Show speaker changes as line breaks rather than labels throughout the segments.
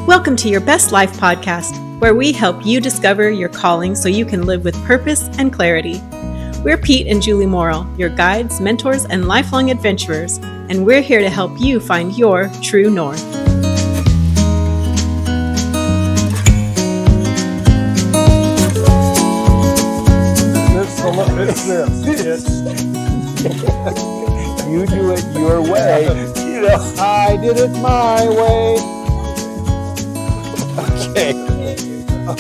Welcome to Your Best Life podcast, where we help you discover your calling so you can live with purpose and clarity. We're Pete and Julie Morrill, your guides, mentors, and lifelong adventurers, and we're here to help you find your true north.
It's this.
You do it your way.
You know, I did it my way.
Okay.
I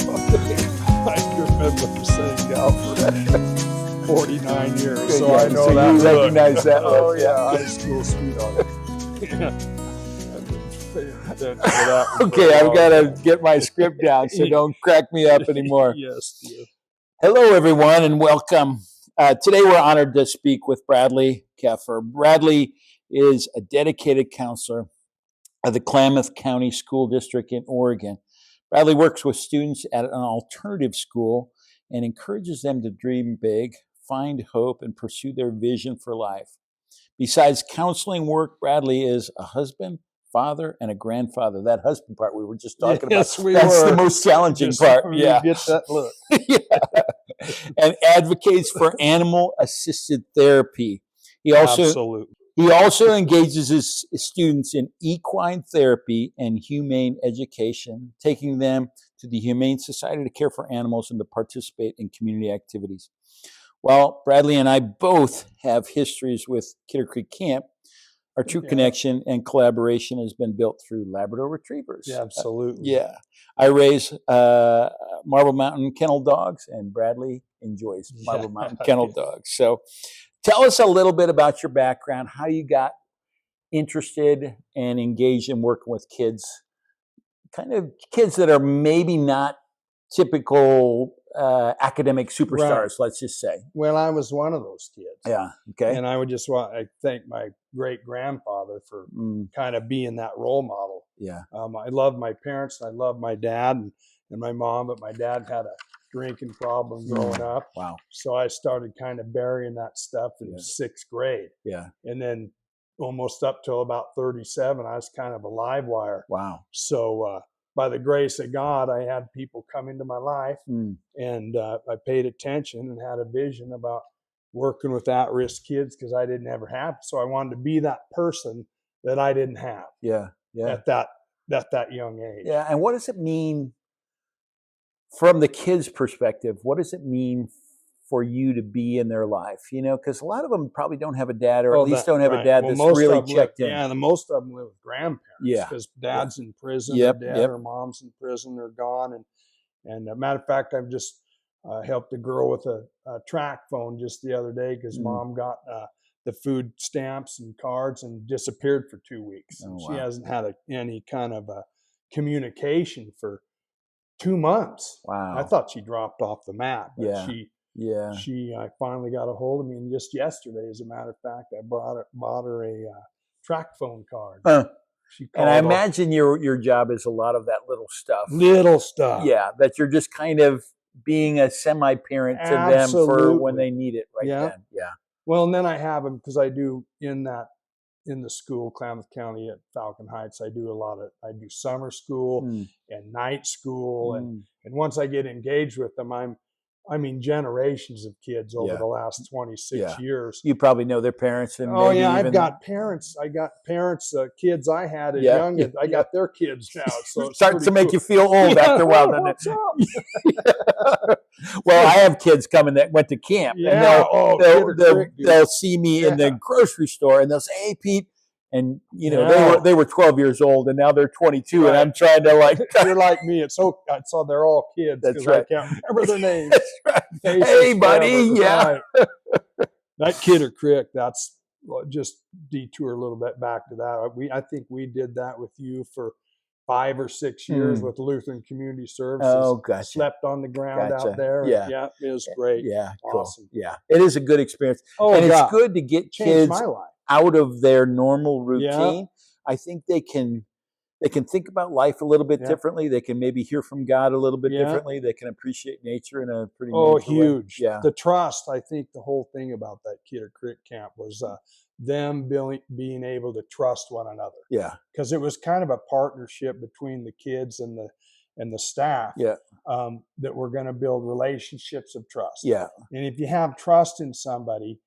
remember saying that for 49 years,
Good,
so
yeah.
I know
So
that
you
look.
recognize that
Oh
look,
yeah, high school sweetheart.
Okay, I've got to get my script down, so don't crack me up anymore.
Yes, dear.
Hello, everyone, and welcome. Today, we're honored to speak with Bradley Keffer. Bradley is a dedicated counselor of the Klamath County School District in Oregon. Bradley works with students at an alternative school and encourages them to dream big, find hope, and pursue their vision for life. Besides counseling work, Bradley is a husband, father, and a grandfather. That husband part we were just talking
Yes,
about.
we
That's
were.
the most challenging
Just
part.
you
Yeah.
get that look.
Yeah. And advocates for animal-assisted therapy. He
Absolutely.
also engages his students in equine therapy and humane education, taking them to the Humane Society to care for animals and to participate in community activities. Well, Bradley and I both have histories with Kidder Creek Camp. Our true connection and collaboration has been built through Labrador Retrievers.
Yeah, absolutely.
Yeah. I raise Marble Mountain kennel dogs, and Bradley enjoys Marble Mountain kennel dogs. So tell us a little bit about your background, how you got interested and engaged in working with kids, kind of kids that are maybe not typical academic superstars,
Right.
let's just say.
Well, I was one of those kids.
Yeah. Okay.
And I would just want to thank my great grandfather for kind of being that role model.
Yeah.
I love my parents. I love my dad and my mom, but my dad had a drinking problem growing up.
Wow.
So I started kind of burying that stuff in sixth grade.
Yeah.
And then almost up till about 37, I was kind of a live wire.
Wow.
So by the grace of God, I had people come into my life and I paid attention and had a vision about working with at-risk kids because I didn't ever have. So I wanted to be that person that I didn't have.
Yeah. Yeah.
At that young age.
Yeah. And what does it mean from the kids' perspective? What does it mean for you to be in their life? You know, because a lot of them probably don't have a dad, or at least don't have a dad that's really checked in.
Yeah, the most of them live with grandparents.
Yeah.
Because dad's in prison,
Yep,
or dad or mom's in prison, or gone. And a matter of fact, I've just helped a girl with a track phone just the other day because mom got the food stamps and cards and disappeared for 2 weeks.
Oh,
She
wow.
hasn't had any kind of communication for 2 months.
Wow.
I thought she dropped off the map. But I finally got a hold of me, and just yesterday, as a matter of fact, I bought her a track phone card.
And I imagine your job is a lot of that little stuff. Yeah, that you're just kind of being a semi-parent to them for when they need it then. Yeah.
Well, and then I have them because I do in the school, Klamath County at Falcon Heights. I do summer school and night school, and once I get engaged with them, I mean generations of kids over the last 26 years.
You probably know their parents, and
I've got parents. I got parents, kids I had as young as I got their kids now. So it
starts to make you feel old after a while, doesn't it? Well, I have kids coming that went to camp, and they'll see me in the grocery store, and they'll say, "Hey, Pete." And they were 12 years old, and now they're 22, and I'm trying to
You're like me. It's so they're all kids.
That's right.
I can't remember their names.
That's right. Hey, buddy. Yeah.
Right. That Kidder Creek. That's just detour a little bit back to that. I think we did that with you for 5 or 6 years with Lutheran Community Services.
Oh, gotcha.
Slept on the ground out there.
Yeah.
It was great.
Yeah.
Awesome.
Cool. Yeah. It is a good experience.
Oh,
and it's good to get kids
my life
out of their normal routine. I think they can think about life a little bit differently. They can maybe hear from God a little bit differently. They can appreciate nature in a pretty major
huge
way. Yeah.
The trust. I think the whole thing about that Kidder Creek camp was them being able to trust one another.
Yeah.
Because it was kind of a partnership between the kids and the staff.
Yeah.
That we're going to build relationships of trust.
Yeah.
And if you have trust in somebody,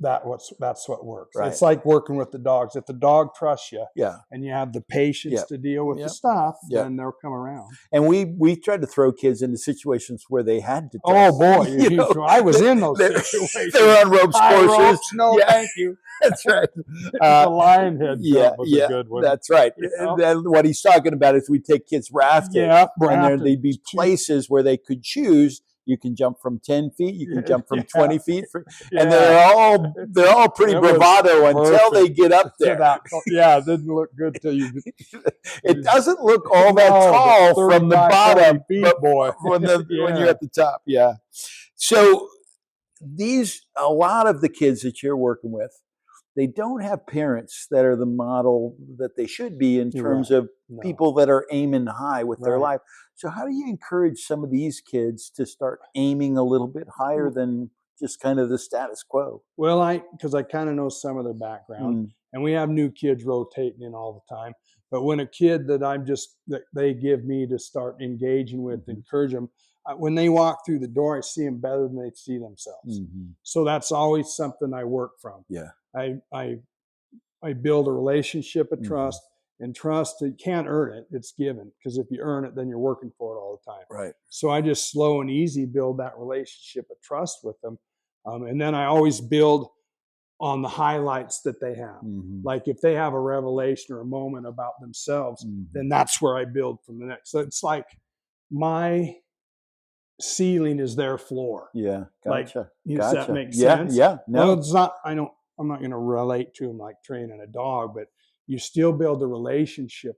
that's what works.
Right.
It's like working with the dogs. If the dog trusts you,
Yeah.
and you have the patience
Yeah.
to deal with
Yeah.
the stuff,
Yeah.
then they'll come around.
And we tried to throw kids into situations where they had to.
Oh boy, I was in those
they're,
situations.
They're on ropes
High
courses.
ropes, no,
Yeah.
thank you.
That's right.
The lion head
Yeah,
jump was a good one.
that's right.
You
And
know?
then what he's talking about is we take kids rafting,
Yeah,
and
rafting.
there'd be places where they could choose. You can jump from 10 feet. You can jump from 20 feet. And they're all pretty bravado until they get up there.
Yeah, it didn't look good till you.
It doesn't look all that tall from the bottom,
feet, boy.
when you're at the top. Yeah. So a lot of the kids that you're working with, they don't have parents that are the model that they should be in terms of people that are aiming high with their life. So how do you encourage some of these kids to start aiming a little bit higher than just kind of the status quo?
Well, because I kind of know some of their background, and we have new kids rotating in all the time. But when a kid that they give me to start engaging with, encourage them, when they walk through the door, I see them better than they see themselves. So that's always something I work from.
Yeah.
I build a relationship of trust, and trust, you can't earn it. It's given, because if you earn it, then you're working for it all the time.
Right.
So I just slow and easy build that relationship of trust with them. And then I always build on the highlights that they have. Like if they have a revelation or a moment about themselves, then that's where I build from the next. So it's like my ceiling is their floor.
Yeah. Gotcha.
Does that make
sense? Yeah. No,
well, it's not. I'm not going to relate to them like training a dog, but you still build a relationship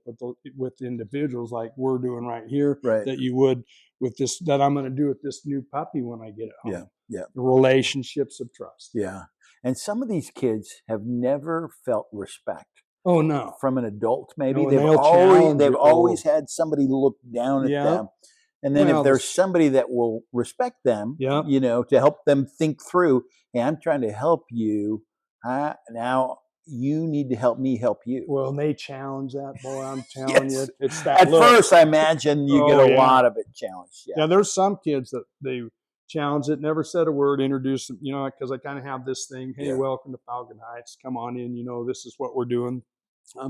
with individuals like we're doing right here, that you would with this, that I'm going to do with this new puppy when I get it home.
Yeah.
The relationships of trust.
Yeah. And some of these kids have never felt respect.
Oh no.
From an adult, maybe.
No,
they've always had somebody look down at them. And then if there's somebody that will respect them, to help them think through, hey, I'm trying to help you. Now you need to help me help you.
Well, and they challenge that, boy. I'm telling you, it's that.
At first, I imagine you get a lot of it challenged.
Yeah, there's some kids that they challenge it, never said a word, introduce them, because I kind of have this thing. Hey, welcome to Falcon Heights. Come on in. This is what we're doing.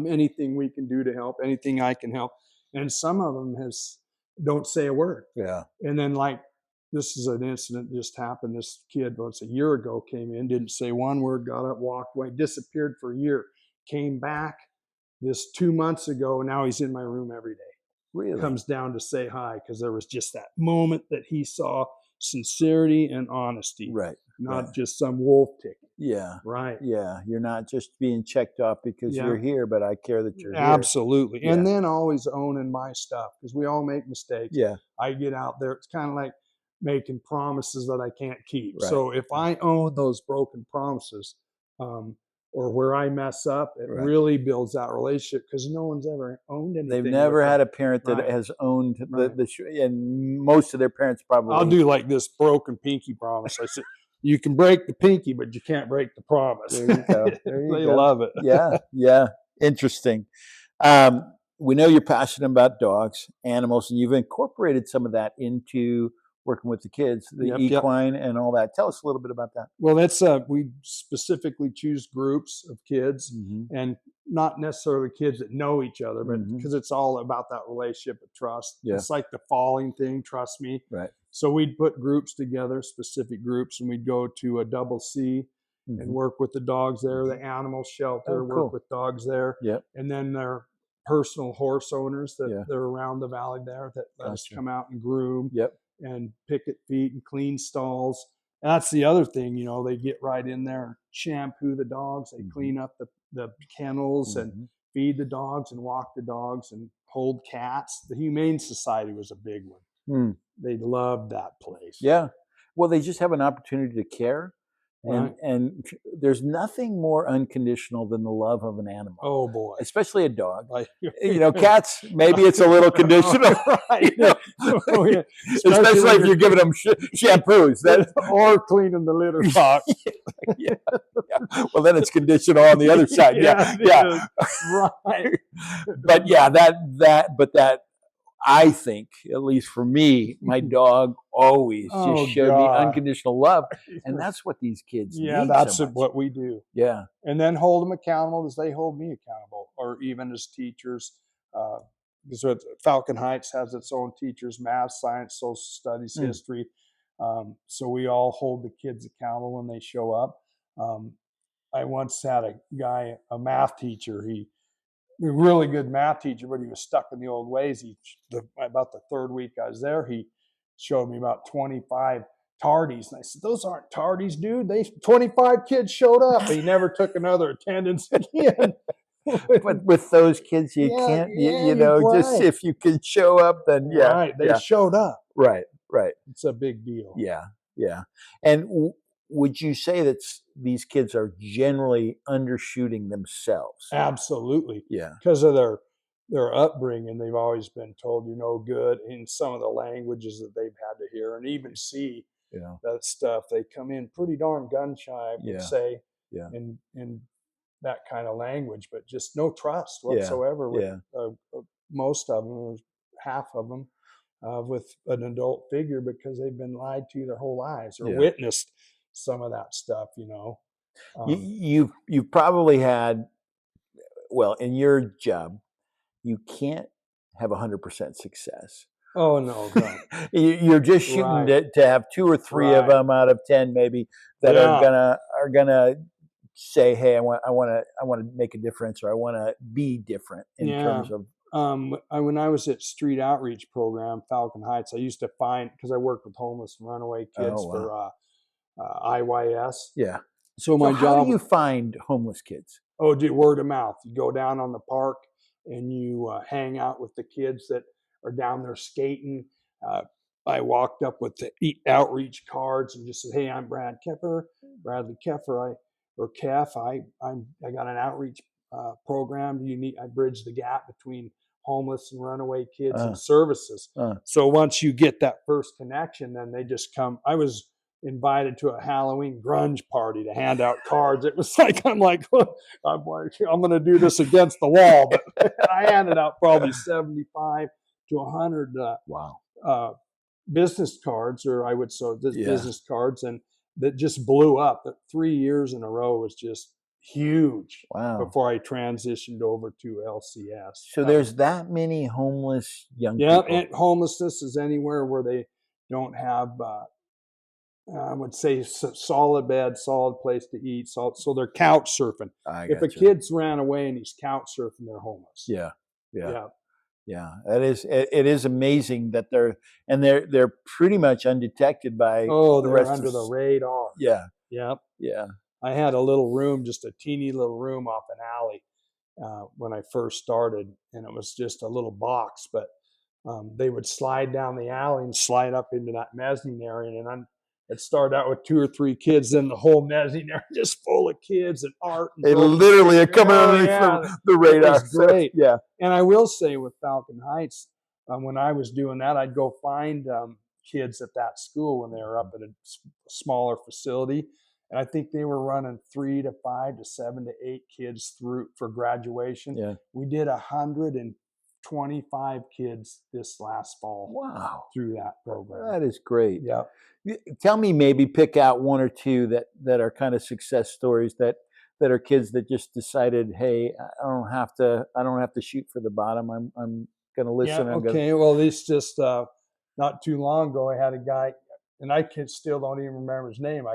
Anything we can do to help, anything I can help. And some of them don't say a word.
Yeah.
And then this is an incident that just happened. This kid once a year ago came in, didn't say one word, got up, walked away, disappeared for a year, came back this 2 months ago. Now he's in my room every day.
Really?
Comes down to say hi, because there was just that moment that he saw sincerity and honesty.
Right.
Not just some wolf ticket.
Yeah.
Right.
Yeah. You're not just being checked off because you're here, but I care that you're here.
Absolutely. And then always owning my stuff, because we all make mistakes.
Yeah.
I get out there. It's kind of like making promises that I can't keep.
Right.
So if I own those broken promises, or where I mess up, it really builds that relationship, because no one's ever owned anything.
They've never had a parent that has owned and most of their parents probably.
I'll do like this broken pinky promise. I said, you can break the pinky, but you can't break the promise.
There you go.
They love it.
Yeah. Interesting. We know you're passionate about dogs, animals, and you've incorporated some of that into working with the kids, the equine and all that. Tell us a little bit about that.
Well, that's we specifically choose groups of kids, and not necessarily kids that know each other, but because it's all about that relationship of trust. It's like the falling thing, trust me.
Right.
So we'd put groups together, specific groups, and we'd go to a double C and work with the dogs there, the animal shelter, work with dogs there. And then their personal horse owners that they're around the valley there that let us come out and groom. And picket feet and clean stalls. That's the other thing, they get right in there and shampoo the dogs. They clean up the kennels and feed the dogs and walk the dogs and hold cats. The Humane Society was a big one. They loved that place.
Yeah. Well, they just have an opportunity to care. And there's nothing more unconditional than the love of an animal.
Oh boy,
especially a dog. Cats, maybe it's a little conditional.
Right.
Especially if you're giving them shampoos
or cleaning the litter box.
Yeah. Well, then it's conditional on the other side. Yeah.
Right.
But that I think, at least for me, my dog always just showed me unconditional love, and that's what these kids need.
Yeah, that's
so much.
What we do.
Yeah,
and then hold them accountable as they hold me accountable, or even as teachers. Because Falcon Heights has its own teachers: math, science, social studies, history. So we all hold the kids accountable when they show up. I once had a math teacher. He a really good math teacher, but he was stuck in the old ways. About the third week I was there, he showed me about 25 tardies. And I said, those aren't tardies, dude. 25 kids showed up. And he never took another attendance again.
But with those kids, you can't, just if you can show up, then
Right. They showed up.
Right.
It's a big deal.
Yeah. And would you say that these kids are generally undershooting themselves?
Absolutely.
Yeah.
Because of their upbringing, they've always been told you're no good in some of the languages that they've had to hear and even see that stuff. They come in pretty darn gun shy, I would say, in that kind of language, but just no trust whatsoever with most of them, or half of them, with an adult figure, because they've been lied to their whole lives or witnessed some of that stuff.
You've probably had, well, in your job, you can't have 100% success.
Oh no,
you're just shooting to have 2 or 3 of them out of 10 maybe that are gonna say, hey, I want to make a difference, or I want to be different in terms of.
When I was at Street Outreach Program, Falcon Heights, I used to find, because I worked with homeless and runaway kids for IYS.
Yeah.
So my job.
How do you find homeless kids?
Oh, word of mouth. You go down on the park and you hang out with the kids that are down there skating. I walked up with the outreach cards and just said, "Hey, I'm Bradley Keffer. Or Kef. I got an outreach program. I bridge the gap between homeless and runaway kids and services." So once you get that first connection, then they just come. I was invited to a Halloween grunge party to hand out cards. It was like, I'm going to do this against the wall. But I handed out probably 75 to 100 business cards, or I would say business cards, and that just blew up. That 3 years in a row was just huge.
Wow.
Before I transitioned over to LCS.
So there's that many homeless young people.
Yeah, and homelessness is anywhere where they don't have I would say solid bed, solid place to eat. So they're couch surfing. If a kid's ran away and he's couch surfing, they're homeless.
Yeah. It is amazing that they're pretty much undetected by the rest
under the radar.
Yeah.
I had a little room, just a teeny little room off an alley when I first started, and it was just a little box, but they would slide down the alley and slide up into that mezzanine area, and it started out with 2 or 3 kids, then the whole mezzanine area just full of kids and art. And
they literally are coming underneath the radar.
It was great.
Yeah.
And I will say with Falcon Heights, when I was doing that, I'd go find kids at that school when they were up at a smaller facility. And I think they were running 3 to 5 to 7 to 8 kids through for graduation.
Yeah.
We did 125 kids this last fall.
Wow.
Through that program.
That is great.
Yeah.
Tell me, maybe pick out 1 or 2 that are kind of success stories that are kids that just decided, hey, I don't have to shoot for the bottom. I'm going to listen.
Yeah. Well, this just not too long ago, I had a guy, and I still don't even remember his name.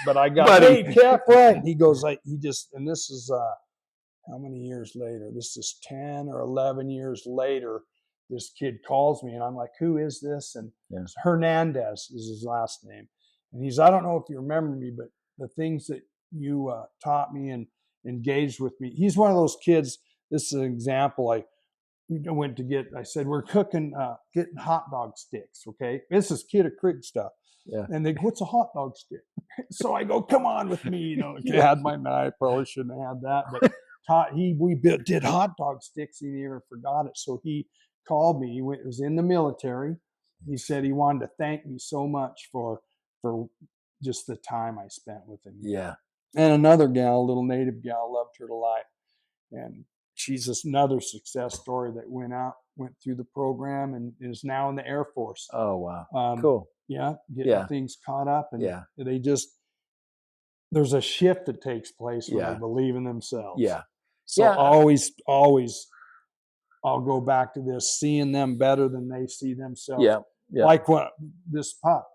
But I got, hey, Kef, right? He goes, and this is how many years later? This is 10 or 11 years later. This kid calls me, and I'm like, who is this? And Hernandez is his last name. And he's, I don't know if you remember me, but the things that you taught me and engaged with me. He's one of those kids. This is an example. I said, we're cooking, getting hot dog sticks. Okay. This is Kidder Creek stuff.
Yeah.
And they go, what's a hot dog stick? So I go, come on with me. You know, I had my knife, probably shouldn't have had that. But did hot dog sticks. He never forgot it. So he called me. He was in the military. He said he wanted to thank me so much for just the time I spent with him.
Yeah.
And another gal, a little native gal, loved her to life. And she's just another success story that went through the program and is now in the Air Force.
Oh, wow. Cool.
Yeah. Getting things caught up. And there's a shift that takes place when they believe in themselves.
Yeah.
So always, I'll go back to this, seeing them better than they see themselves.
Yeah. Yeah.
Like this pup,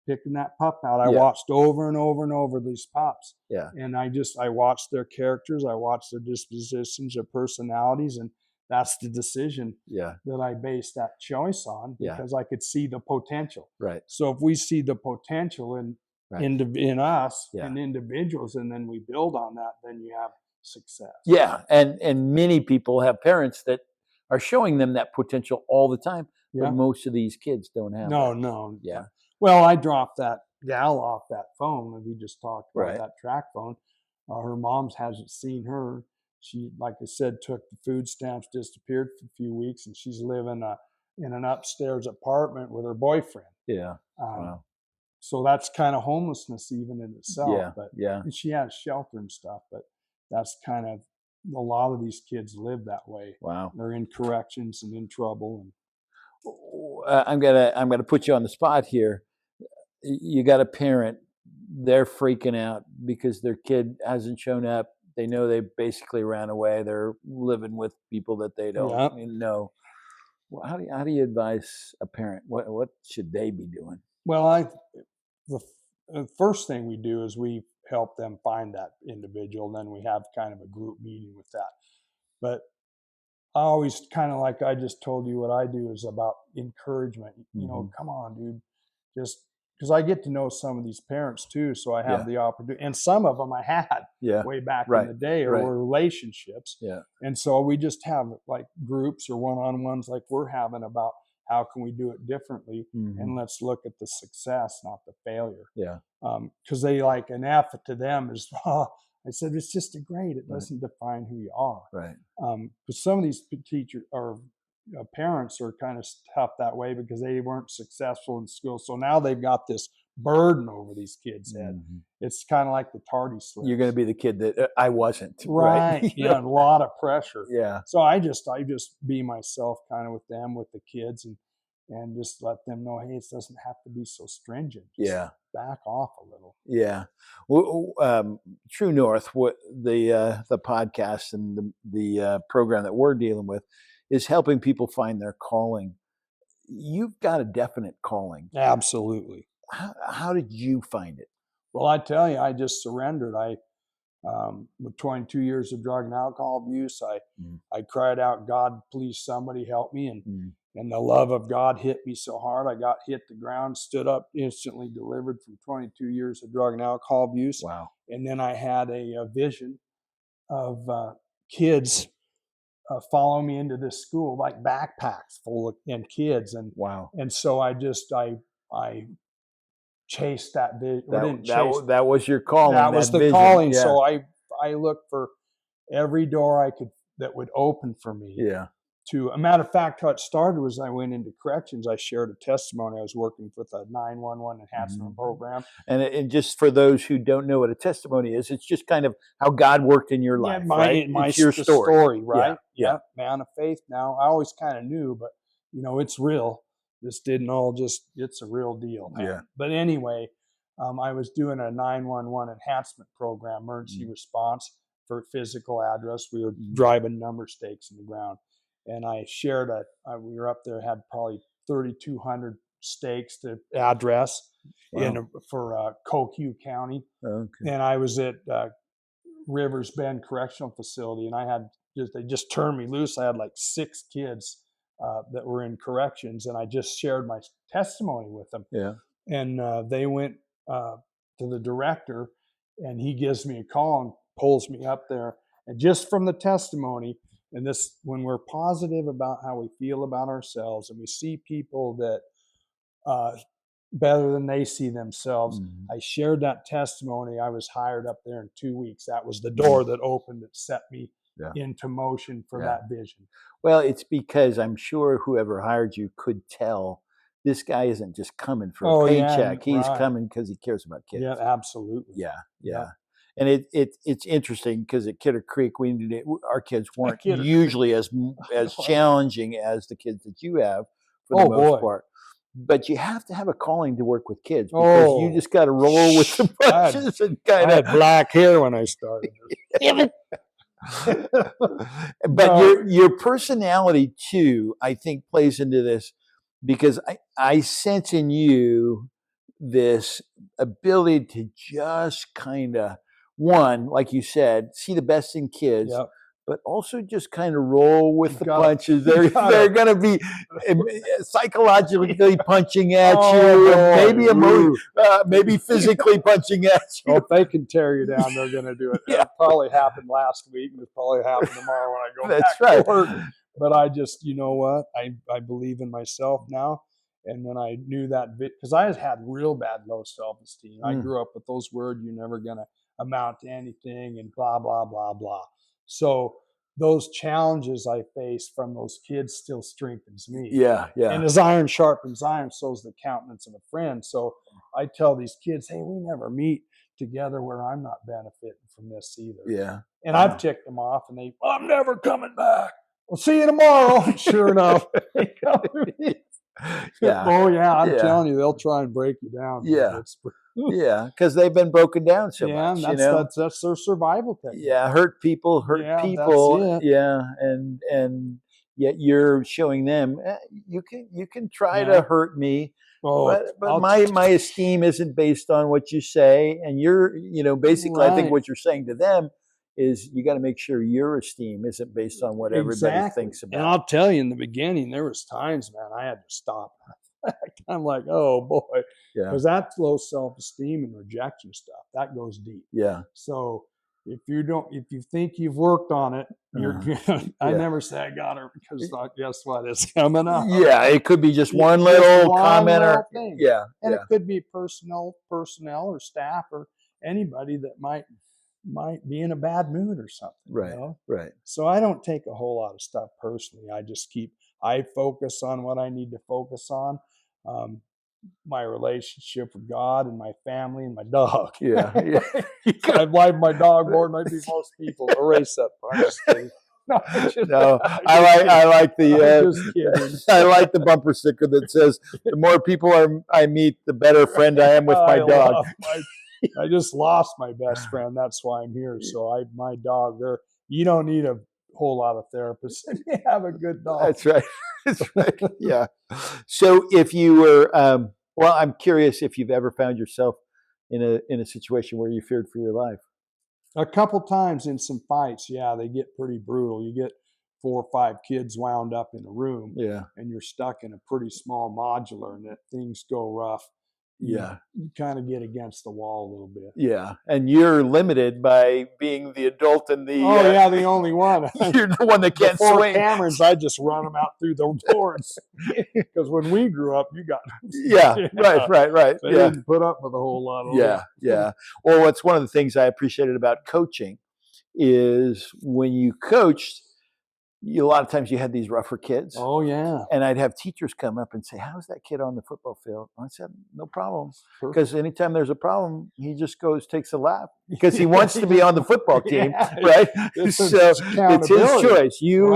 picking that pup out. I watched over and over and over these pups.
Yeah.
And I watched their characters. I watched their dispositions, their personalities. And that's the decision that I based that choice on, because I could see the potential.
Right.
So if we see the potential in us and individuals, and then we build on that, then you have success.
Yeah. And many people have parents that are showing them that potential all the time. But most of these kids don't have that.
No.
Yeah.
Well, I dropped that gal off that phone, and we just talked about
Right.
that track phone. Her mom's hasn't seen her. She, like I said, took the food stamps, disappeared for a few weeks, and she's living in an upstairs apartment with her boyfriend.
Yeah. Wow.
So that's kind of homelessness even in itself.
Yeah.
But
and
she has shelter and stuff. But that's kind of, a lot of these kids live that way.
Wow.
They're in corrections and in trouble. And
I'm gonna put you on the spot here. You got a parent, they're freaking out because their kid hasn't shown up. They know they basically ran away. They're living with people that they don't know. Well, how do you advise a parent? What should they be doing?
Well, the first thing we do is we help them find that individual, and then we have kind of a group meeting with that. But I always kind of, like I just told you, what I do is about encouragement. You know, come on, dude, just because I get to know some of these parents too, so I have the opportunity, and some of them I had way back in the day, or were relationships.
Yeah.
And so we just have like groups or one-on-ones like we're having about how can we do it differently, and let's look at the success, not the failure.
Yeah.
Because they, like, an F to them is, I said, it's just a grade. It doesn't define who you are.
Right.
Because some of these teachers or parents are kind of tough that way because they weren't successful in school. So now they've got this burden over these kids' head. It's kind of like the tardy slip.
You're going to be the kid that I wasn't.
Right. Yeah. A lot of pressure.
Yeah.
So I just be myself kind of with them, with the kids, and just let them know, hey, it doesn't have to be so stringent. Just back off a little.
Yeah. Well, True North, what the podcast and the program that we're dealing with is helping people find their calling. You've got a definite calling.
Absolutely.
How did you find it?
Well, I tell you, I just surrendered. With 22 years of drug and alcohol abuse, I cried out, God, please, somebody help me. And the love of God hit me so hard. I got hit the ground, stood up, instantly delivered from 22 years of drug and alcohol abuse.
Wow.
And then I had a vision of kids follow me into this school, like backpacks full of kids. And
wow.
And so I chased that vision.
That was your calling.
That was the
vision.
calling. Yeah. So I looked for every door I could that would open for me.
Yeah.
A matter of fact, how it started was I went into corrections. I shared a testimony. I was working with a 911 enhancement program.
And just for those who don't know what a testimony is, it's just kind of how God worked in your life, right?
It's your story, right?
Yeah.
Man of faith. Now, I always kind of knew, but it's real. This didn't all it's a real deal. Man.
Yeah.
But anyway, I was doing a 911 enhancement program, emergency response for physical address. We were driving number stakes in the ground. And I shared we were up there, had probably 3,200 stakes to address for Coquille County.
Okay.
And I was at Rivers Bend Correctional Facility, and they just turned me loose. I had like 6 kids that were in corrections, and I just shared my testimony with them.
Yeah.
And they went to the director, and he gives me a call and pulls me up there. And just from the testimony, and this, when we're positive about how we feel about ourselves, and we see people that better than they see themselves.
Mhm.
I shared that testimony. I was hired up there in 2 weeks. That was the door that opened that set me
Yeah.
into motion for
Yeah.
that vision.
Well, it's because I'm sure whoever hired you could tell this guy isn't just coming for a paycheck. He's
right.
coming because he cares about kids.
Yeah, absolutely.
Yeah.
Yeah.
And it's interesting because at Kidder Creek, our kids weren't
Kidder
usually as challenging as the kids that you have for the most part. But you have to have a calling to work with kids because you just got to roll with the punches and kind
I
of
had black hair when I started.
But your personality too, I think, plays into this because I sense in you this ability to just kind of, one, like you said, see the best in kids,
Yep.
but also just kind of roll with the punches. They're going to be psychologically punching at you, and maybe physically punching at you.
Oh, if they can tear you down, they're going to do it.
Yeah.
It probably happened last week, and it'll probably happen tomorrow when I go
That's
back
right.
to work. But I just, you know what? I believe in myself now. And when I knew that bit, because I had real bad low self-esteem. I grew up with those words, you're never going to amount to anything and blah, blah, blah, blah. So those challenges I face from those kids still strengthens me.
Yeah.
And as iron sharpens iron, so is the countenance of a friend. So I tell these kids, hey, we never meet together where I'm not benefiting from this either.
Yeah.
And I've ticked them off, and I'm never coming back. We'll see you tomorrow. Sure enough.
Yeah.
Oh yeah, I'm telling you, they'll try and break you down.
Yeah. Yeah, because they've been broken down so much.
That's their survival technique.
Yeah, hurt people.
That's it.
Yeah, and yet you're showing them you can try to hurt me, but my esteem isn't based on what you say, and you're basically I think what you're saying to them is you got to make sure your esteem isn't based on what everybody thinks about.
And I'll tell you, in the beginning, there was times, man, I had to stop. I'm like, oh boy, because that low self-esteem and rejection stuff that goes deep.
Yeah.
So if you think you've worked on it, you're. I never say I got her because guess what? It's coming up.
Yeah, it could be just one little comment or
thing.
Yeah,
and it could be personnel or staff or anybody that might be in a bad mood or something.
Right. Right.
So I don't take a whole lot of stuff personally. I focus on what I need to focus on. My relationship with God and my family and my dog.
Yeah.
I like my dog more than I do most people. Erase that part. I'm just kidding.
I like the I like the bumper sticker that says the more people I meet, the better friend I am with my dog.
I just lost my best friend. That's why I'm here. So my dog there. You don't need a whole lot of therapists if you have a good dog.
That's right. That's right. Yeah. So if you were, I'm curious if you've ever found yourself in a situation where you feared for your life.
A couple times in some fights, they get pretty brutal. You get 4 or 5 kids wound up in a room, and you're stuck in a pretty small modular, and that things go rough. You kind of get against the wall a little bit.
Yeah, and you're limited by being the adult and the
the only one.
You're the one that can't swing.
4 Camerons, I just run them out through the doors. Because when we grew up, you got
right.
They didn't put up with a whole lot of
yeah. Well, what's one of the things I appreciated about coaching is when you coached. A lot of times you had these rougher kids.
Oh, yeah.
And I'd have teachers come up and say, how's that kid on the football field? I said, no problem. Because anytime there's a problem, he just takes a lap because he wants to be on the football team, right? So it's his choice. You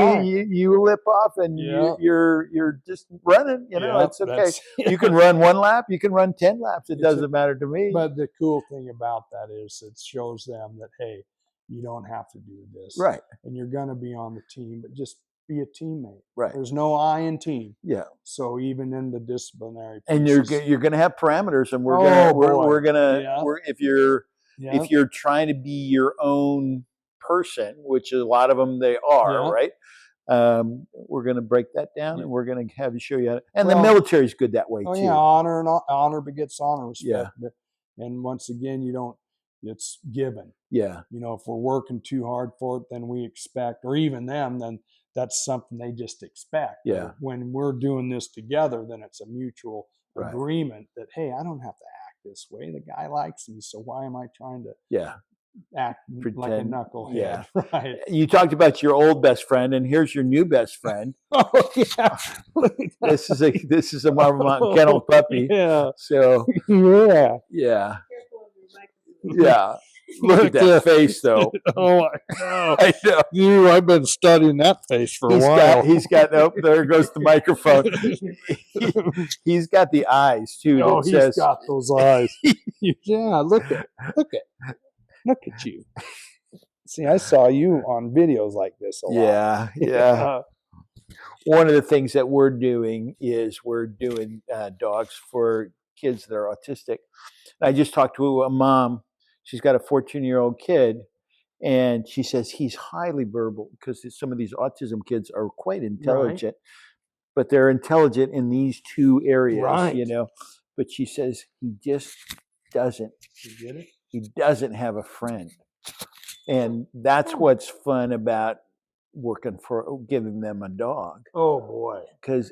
lip off and you're just running. It's okay. You can run 1 lap. You can run 10 laps. It doesn't matter to me.
But the cool thing about that is it shows them that, hey, you don't have to do this.
Right.
And you're going to be on the team, but just be a teammate.
Right.
There's no I in team.
Yeah.
So even in the disciplinary pieces,
and you're going to have parameters, and we're going to if you're trying to be your own person, which a lot of them they are, right? We're going to break that down, and we're going to show you how to, and the military is good that way too.
Yeah, honor begets honor, respect. Yeah. And once again, it's given.
Yeah.
If we're working too hard for it, then we expect, or even them, then that's something they just expect.
Yeah.
When we're doing this together, then it's a mutual agreement that, hey, I don't have to act this way. The guy likes me, so why am I trying to act like a knucklehead?
Yeah.
Right.
You talked about your old best friend, and here's your new best friend.
Oh yeah.
This is a Marble Mountain Kennel puppy.
Yeah.
So
yeah.
yeah. Yeah. Look at that face, though.
Oh, I know.
I know.
I've been studying that face for a while.
He's got. Oh, there goes the microphone. He's got the eyes too.
Oh,
that says,
got those eyes. Yeah, look at you. See, I saw you on videos like this a lot.
Yeah. One of the things that we're doing is we're doing dogs for kids that are autistic. I just talked to a mom. She's got a 14-year-old kid, and she says he's highly verbal because some of these autism kids are quite intelligent, but they're intelligent in these two areas, But she says he just doesn't.
You get it?
He doesn't have a friend, and that's what's fun about giving them a dog.
Oh boy!
Because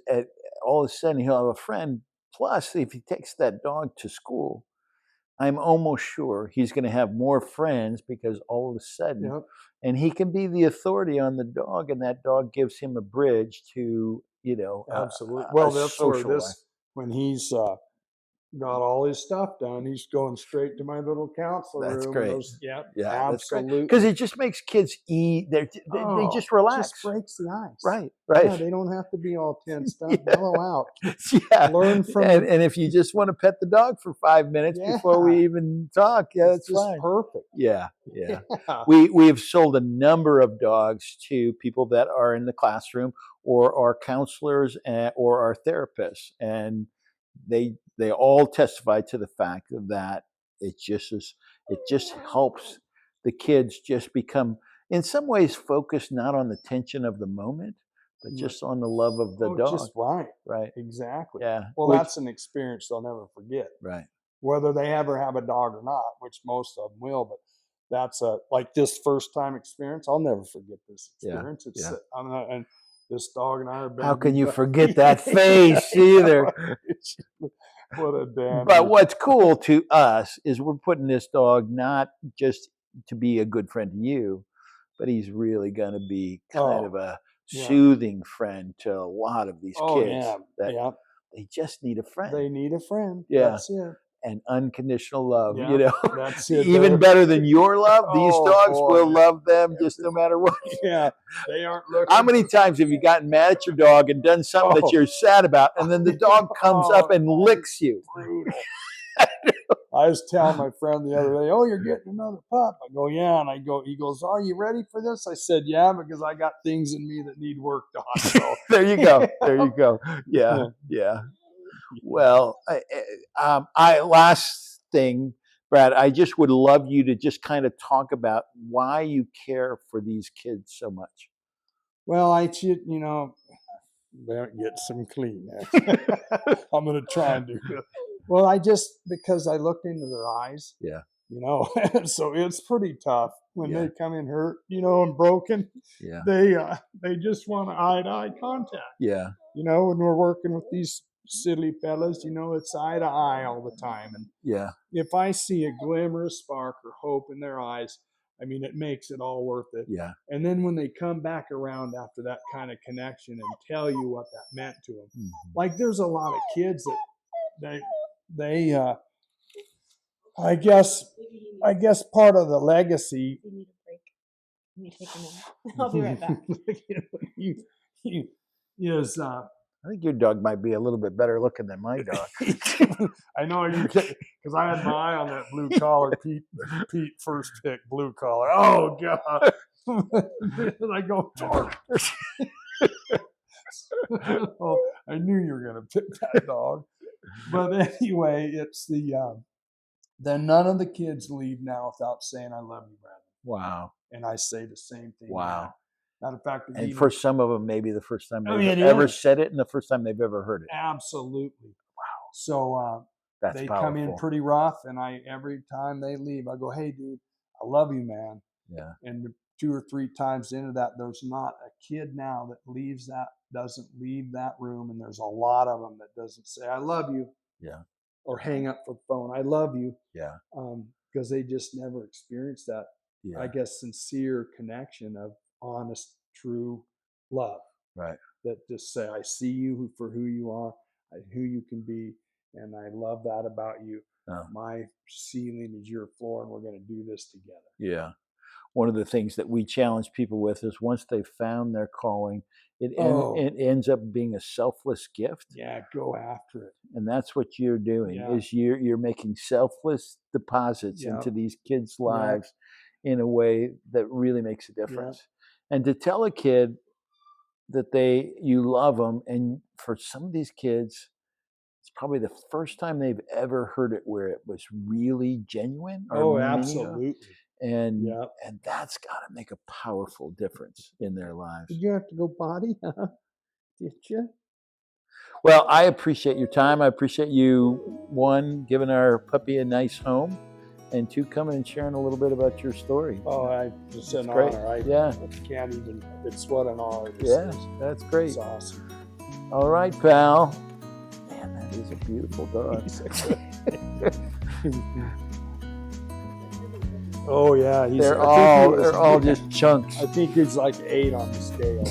all of a sudden he'll have a friend. Plus, if he takes that dog to school, I'm almost sure he's going to have more friends because all of a sudden, and he can be the authority on the dog, and that dog gives him a bridge to,
absolutely. That's
where
when he's got all his stuff done, he's going straight to my little counselor room.
That's great.
Absolutely.
Because it just makes kids eat. They just relax.
Just breaks the ice.
Right.
Yeah, they don't have to be all tensed up. Mellow out.
Learn from and if you just want to pet the dog for 5 minutes before we even talk, that's fine.
Perfect.
Yeah. We have sold a number of dogs to people that are in the classroom or are counselors or are therapists, and they all testify to the fact that it just helps the kids just become, in some ways, focused not on the tension of the moment, but just on the love of the dog.
Just right. Exactly.
Yeah.
Well, that's an experience they'll never forget.
Right.
Whether they ever have a dog or not, which most of them will, but that's like this first time experience. I'll never forget this experience. And this dog and I are.
How can you forget that face either?
What a damn.
But what's cool to us is we're putting this dog not just to be a good friend to you, but he's really going to be kind of a soothing friend to a lot of these kids. They just need a friend.
They need a friend.
Yeah.
That's it.
And unconditional love,
That's it.
Even better than your love. These dogs will love them just no matter what.
Yeah, they aren't looking.
How many times have you gotten mad at your dog and done something that you're sad about, and then the dog comes up and licks you?
Brutal. I was telling my friend the other day, "Oh, you're getting another pup." I go, "Yeah," and he goes, "Are you ready for this?" I said, "Yeah, because I got things in me that need worked on." So
there you go. Yeah. Well, last thing, Brad, I just would love you to just kind of talk about why you care for these kids so much.
Well, better get some Kleenex. I'm going to try and do it. Well, because I looked into their eyes.
Yeah.
So it's pretty tough when they come in hurt, and broken.
Yeah.
They just want eye-to-eye contact.
Yeah.
When we're working with these silly fellas, it's eye to eye all the time. And if I see a glimmer, a spark, or hope in their eyes, it makes it all worth it.
Yeah.
And then when they come back around after that kind of connection and tell you what that meant to them, like there's a lot of kids that they I guess part of the legacy.
You need a break. Let me take a minute. I'll be right back.
I think your dog might be a little bit better looking than my dog.
I know you because I had my eye on that blue collar, Pete first pick blue collar. Oh God! I go dark. Oh, I knew you were gonna pick that dog. But anyway, it's then none of the kids leave now without saying, "I love you, Brad."
Wow.
And I say the same thing.
Wow.
Matter of fact,
and for some of them, maybe the first time they've ever said it and the first time they've ever heard it.
Absolutely. Wow. So they
powerful.
come in pretty rough, and every time they leave, I go, "Hey, dude, I love you, man."
Yeah.
And 2 or 3 times into that, there's not a kid now that doesn't leave that room, and there's a lot of them that doesn't say, "I love you."
Yeah.
or hang up the phone. I love you.
Yeah.
Because they just never experienced that,
Yeah.
I guess, sincere connection of honest, true love.
Right.
That just say, I see you for who you are, who you can be, and I love that about you.
Oh.
My ceiling is your floor, and we're going to do this together.
Yeah. One of the things that we challenge people with is once they've found their calling, it ends up being a selfless gift.
Yeah, go after it.
And that's what you're doing, is you're making selfless deposits into these kids' lives in a way that really makes a difference. And to tell a kid that you love them, and for some of these kids, it's probably the first time they've ever heard it where it was really genuine.
Absolutely.
And that's got to make a powerful difference in their lives.
Did you have to go potty? Did you?
Well, I appreciate your time. I appreciate you, one, giving our puppy a nice home, and two, coming and sharing a little bit about your story.
It's an honor. I can't even, it's what an honor.
That's great.
It's awesome.
All right, pal. Man, that is a beautiful dog.
Oh yeah,
they're all just chunks.
I think he's like 8 on the scale.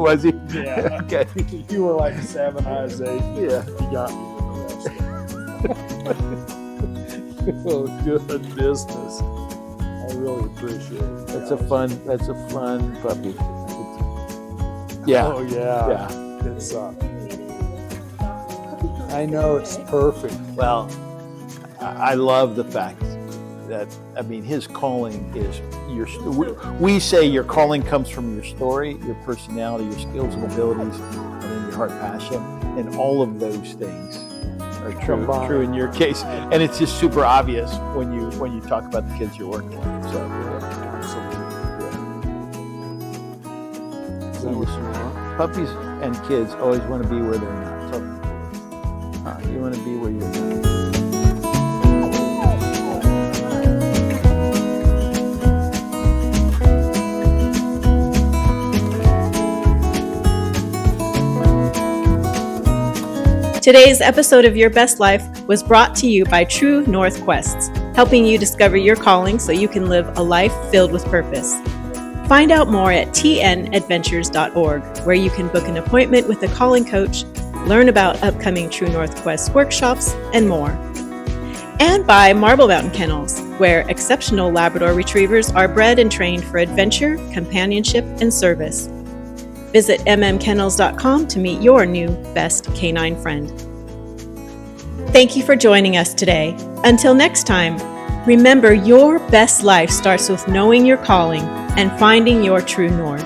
Was he?
Yeah.
Okay.
You were like 7, I was 8.
Yeah.
You got me for the rest. Oh, good business. I really appreciate it.
That's a fun puppy. Yeah.
Oh yeah. It's I know it's perfect.
Well, I love the fact that, I mean, his calling is we say your calling comes from your story, your personality, your skills and abilities, and then your heart passion, and all of those things are true in your case. And it's just super obvious when you talk about the kids you're working with. So
Is that what you want?
Puppies and kids always want to be where they're not. So you want to be where you're not.
Today's episode of Your Best Life was brought to you by True North Quests, helping you discover your calling so you can live a life filled with purpose. Find out more at tnadventures.org, where you can book an appointment with a calling coach, learn about upcoming True North Quest workshops, and more. And by Marble Mountain Kennels, where exceptional Labrador retrievers are bred and trained for adventure, companionship, and service. Visit mmkennels.com to meet your new best canine friend. Thank you for joining us today. Until next time, remember your best life starts with knowing your calling and finding your true north.